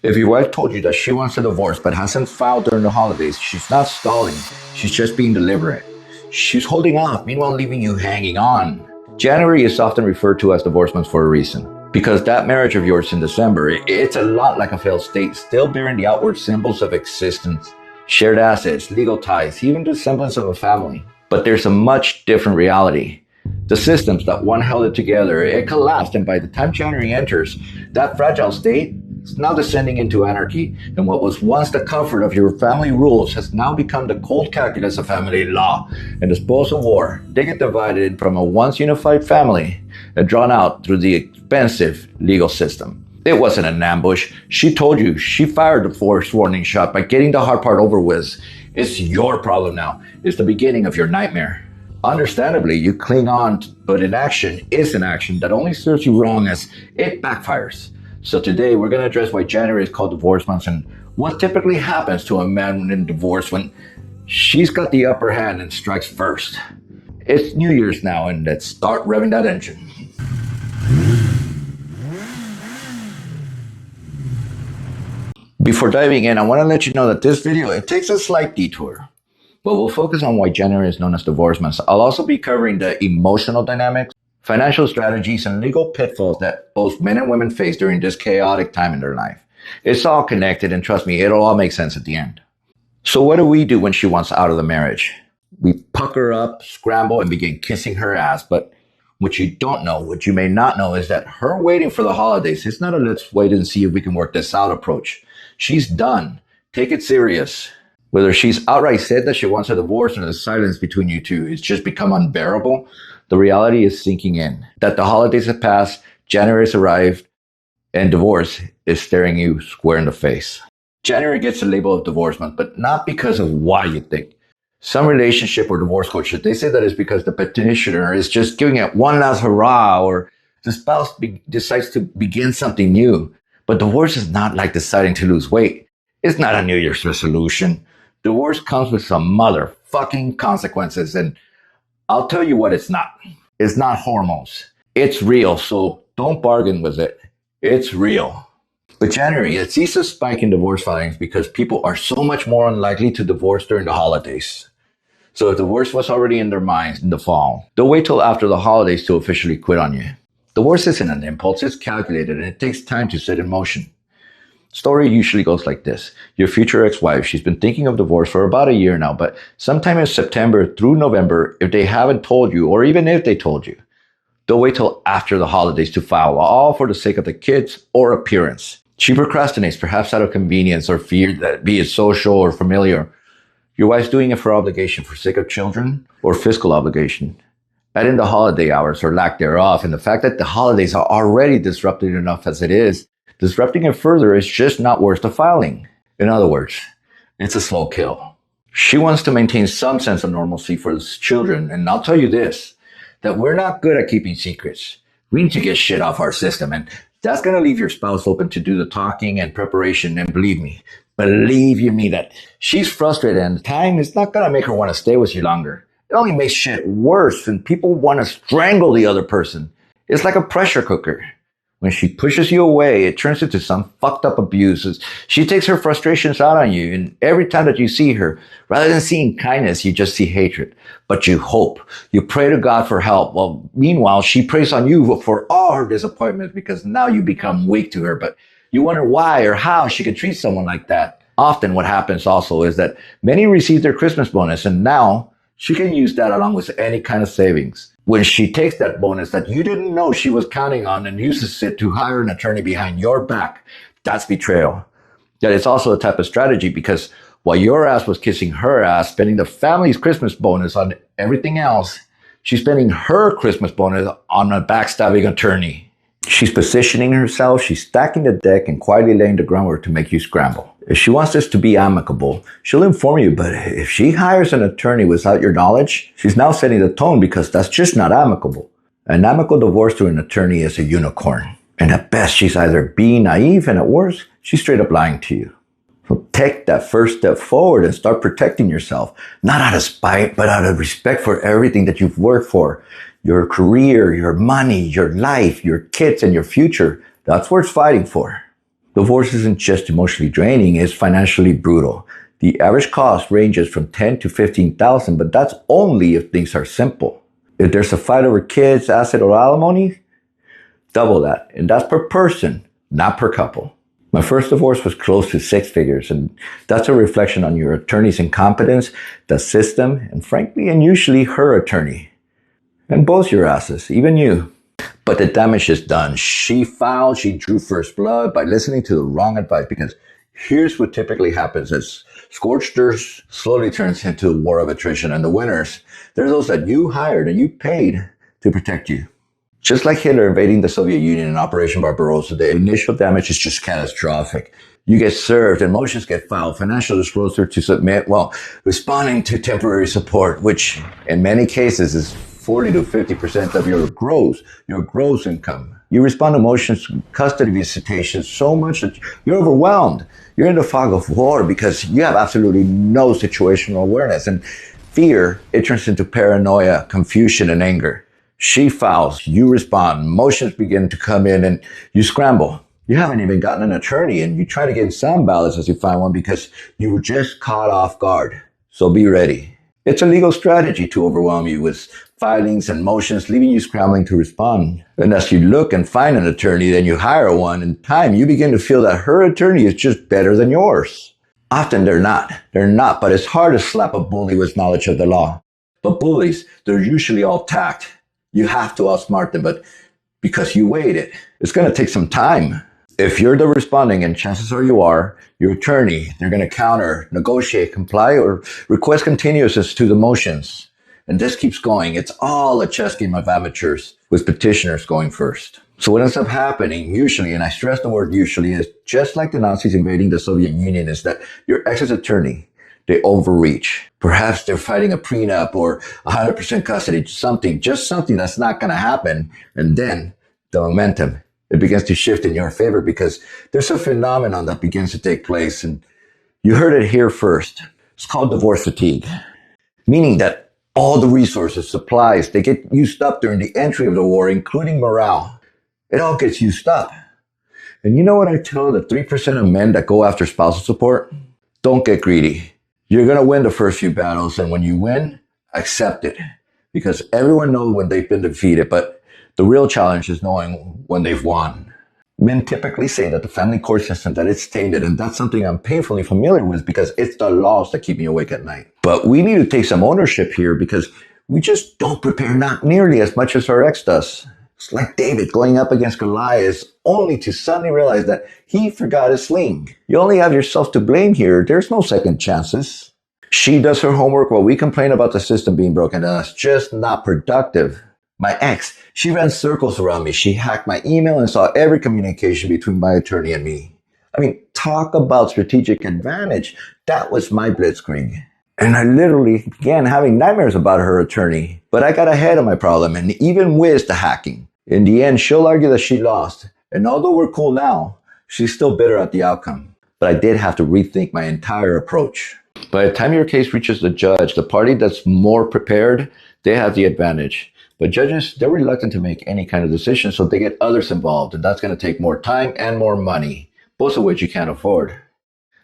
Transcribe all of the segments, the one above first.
If your wife told you that she wants a divorce but hasn't filed during the holidays, she's not stalling. She's just being deliberate. She's holding off, meanwhile leaving you hanging on. January is often referred to as divorce month for a reason. Because that marriage of yours in December, it's a lot like a failed state, still bearing the outward symbols of existence. Shared assets, legal ties, even the semblance of a family. But there's a much different reality. The systems that one held it together, it collapsed, and by the time January enters, that fragile state is now descending into anarchy, and what was once the comfort of your family rules has now become the cold calculus of family law. And the spoils of war, they get divided from a once unified family and drawn out through the expensive legal system. It wasn't an ambush. She told you. She fired the forced warning shot by getting the hard part over with. It's your problem now. It's the beginning of your nightmare. Understandably, you cling on, but inaction is an action that only serves you wrong as it backfires. So today we're going to address why January is called divorce month and what typically happens to a man in divorce when she's got the upper hand and strikes first. It's New Year's now, and let's start revving that engine. Before diving in, I want to let you know that this video, it takes a slight detour, but we'll focus on why January is known as divorce month. I'll also be covering the emotional dynamics, financial strategies, and legal pitfalls that both men and women face during this chaotic time in their life. It's all connected, and trust me, it'll all make sense at the end. So what do we do when she wants out of the marriage? We pucker up, scramble, and begin kissing her ass. But what you don't know, what you may not know, is that her waiting for the holidays is not a let's wait and see if we can work this out approach. She's done. Take it serious. Whether she's outright said that she wants a divorce or the silence between you two has just become unbearable, the reality is sinking in. That the holidays have passed, January has arrived, and divorce is staring you square in the face. January gets the label of divorce month, but not because of why you think. Some relationship or divorce coaches, they say that it's because the petitioner is just giving it one last hurrah, or the spouse decides to begin something new. But divorce is not like deciding to lose weight. It's not a New Year's resolution. Divorce comes with some motherfucking consequences, and I'll tell you what it's not. It's not hormones. It's real, so don't bargain with it. It's real. But January, it sees a spike in divorce filings because people are so much more unlikely to divorce during the holidays. So if divorce was already in their minds in the fall, they'll wait till after the holidays to officially quit on you. Divorce isn't an impulse, it's calculated, and it takes time to set in motion. Story usually goes like this. Your future ex-wife, she's been thinking of divorce for about a year now, but sometime in September through November, if they haven't told you, or even if they told you, they'll wait till after the holidays to file, all for the sake of the kids or appearance. She procrastinates, perhaps out of convenience or fear that be it social or familiar. Your wife's doing it for obligation, for sake of children or fiscal obligation. Add in the holiday hours or lack thereof, and the fact that the holidays are already disrupted enough as it is, disrupting it further is just not worth the filing. In other words, it's a slow kill. She wants to maintain some sense of normalcy for the children, and I'll tell you this, that we're not good at keeping secrets. We need to get shit off our system, and that's going to leave your spouse open to do the talking and preparation, and believe you me, that she's frustrated, and time is not going to make her want to stay with you longer. It only makes shit worse, and people want to strangle the other person. It's like a pressure cooker. When she pushes you away, it turns into some fucked up abuse. She takes her frustrations out on you, and every time that you see her, rather than seeing kindness, you just see hatred. But you hope. You pray to God for help. Well, meanwhile, she prays on you for all her disappointments because now you become weak to her, but you wonder why or how she could treat someone like that. Often what happens also is that many receive their Christmas bonus, and now she can use that along with any kind of savings. When she takes that bonus that you didn't know she was counting on and uses it to hire an attorney behind your back, that's betrayal. That is also a type of strategy because while your ass was kissing her ass, spending the family's Christmas bonus on everything else, she's spending her Christmas bonus on a backstabbing attorney. She's positioning herself, she's stacking the deck and quietly laying the groundwork to make you scramble. If she wants this to be amicable, she'll inform you, but if she hires an attorney without your knowledge, she's now setting the tone because that's just not amicable. An amicable divorce through an attorney is a unicorn. And at best, she's either being naive, and at worst, she's straight up lying to you. So take that first step forward and start protecting yourself, not out of spite, but out of respect for everything that you've worked for. Your career, your money, your life, your kids, and your future. That's worth fighting for. Divorce isn't just emotionally draining, it's financially brutal. The average cost ranges from 10 to 15,000, but that's only if things are simple. If there's a fight over kids, asset, or alimony, double that. And that's per person, not per couple. My first divorce was close to six figures, and that's a reflection on your attorney's incompetence, the system, and frankly, and usually her attorney. And both your asses, even you. But the damage is done. She filed, she drew first blood by listening to the wrong advice, because here's what typically happens as scorched earth slowly turns into a war of attrition, and the winners, they're those that you hired and you paid to protect you. Just like Hitler invading the Soviet Union in Operation Barbarossa, the initial damage is just catastrophic. You get served and motions get filed, financial disclosure to submit, responding to temporary support, which in many cases is 40 to 50% of your gross income. You respond to motions, custody visitations so much that you're overwhelmed. You're in the fog of war because you have absolutely no situational awareness. And fear, it turns into paranoia, confusion, and anger. She files, you respond, motions begin to come in, and you scramble. You haven't even gotten an attorney, and you try to get some balance as you find one because you were just caught off guard. So be ready. It's a legal strategy to overwhelm you with filings and motions, leaving you scrambling to respond. And as you look and find an attorney, then you hire one. In time, you begin to feel that her attorney is just better than yours. Often they're not, but it's hard to slap a bully with knowledge of the law. But bullies, they're usually all tact. You have to outsmart them, but because you waited, it's going to take some time. If you're the responding, and chances are you are, your attorney, they're going to counter, negotiate, comply, or request continuances to the motions. And this keeps going. It's all a chess game of amateurs with petitioners going first. So what ends up happening usually, and I stress the word usually, is just like the Nazis invading the Soviet Union, is that your ex's attorney, they overreach. Perhaps they're fighting a prenup or 100% custody, just something that's not going to happen. And then the momentum, it begins to shift in your favor because there's a phenomenon that begins to take place. And you heard it here first. It's called divorce fatigue, meaning that all the resources, supplies, they get used up during the entry of the war, including morale. It all gets used up. And you know what I tell the 3% of men that go after spousal support? Don't get greedy. You're going to win the first few battles, and when you win, accept it. Because everyone knows when they've been defeated, but the real challenge is knowing when they've won. Men typically say that the family court system, that it's tainted, and that's something I'm painfully familiar with because it's the laws that keep me awake at night. But we need to take some ownership here because we just don't prepare not nearly as much as our ex does. It's like David going up against Goliath only to suddenly realize that he forgot his sling. You only have yourself to blame here. There's no second chances. She does her homework while we complain about the system being broken, and that's just not productive. My ex, she ran circles around me. She hacked my email and saw every communication between my attorney and me. I mean, talk about strategic advantage. That was my blitzkrieg. And I literally began having nightmares about her attorney. But I got ahead of my problem and even whizzed the hacking. In the end, she'll argue that she lost. And although we're cool now, she's still bitter at the outcome. But I did have to rethink my entire approach. By the time your case reaches the judge, the party that's more prepared, they have the advantage. But judges, they're reluctant to make any kind of decision, so they get others involved. And that's going to take more time and more money, both of which you can't afford.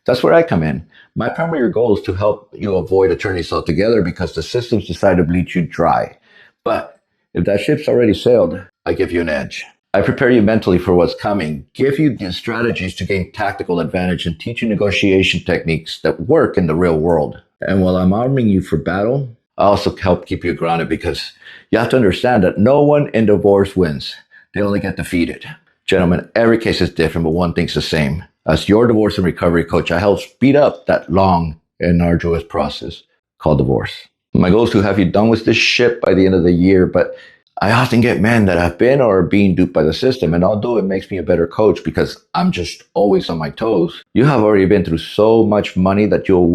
That's where I come in. My primary goal is to help you avoid attorneys altogether because the systems decide to bleed you dry. But if that ship's already sailed, I give you an edge. I prepare you mentally for what's coming, give you the strategies to gain tactical advantage, and teach you negotiation techniques that work in the real world. And while I'm arming you for battle, I also help keep you grounded because you have to understand that no one in divorce wins. They only get defeated. Gentlemen, every case is different, but one thing's the same. As your divorce and recovery coach, I help speed up that long and arduous process called divorce. My goal is to have you done with this shit by the end of the year, but I often get men that have been or are being duped by the system, and although it makes me a better coach because I'm just always on my toes, you have already been through so much money that you'll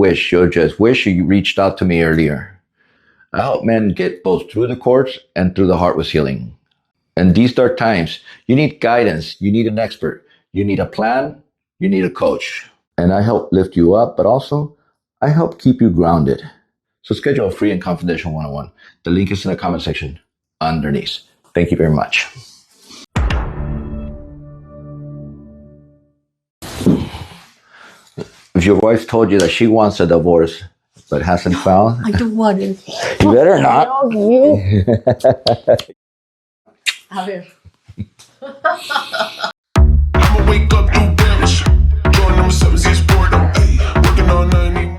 just wish you reached out to me earlier. I help men get both through the courts and through the heart with healing. In these dark times, you need guidance, you need an expert, you need a plan, you need a coach. And I help lift you up, but also I help keep you grounded. So schedule a free and confidential one-on-one. The link is in the comment section underneath. Thank you very much. If your wife told you that she wants a divorce but hasn't found, I don't want it. you better not. A ver.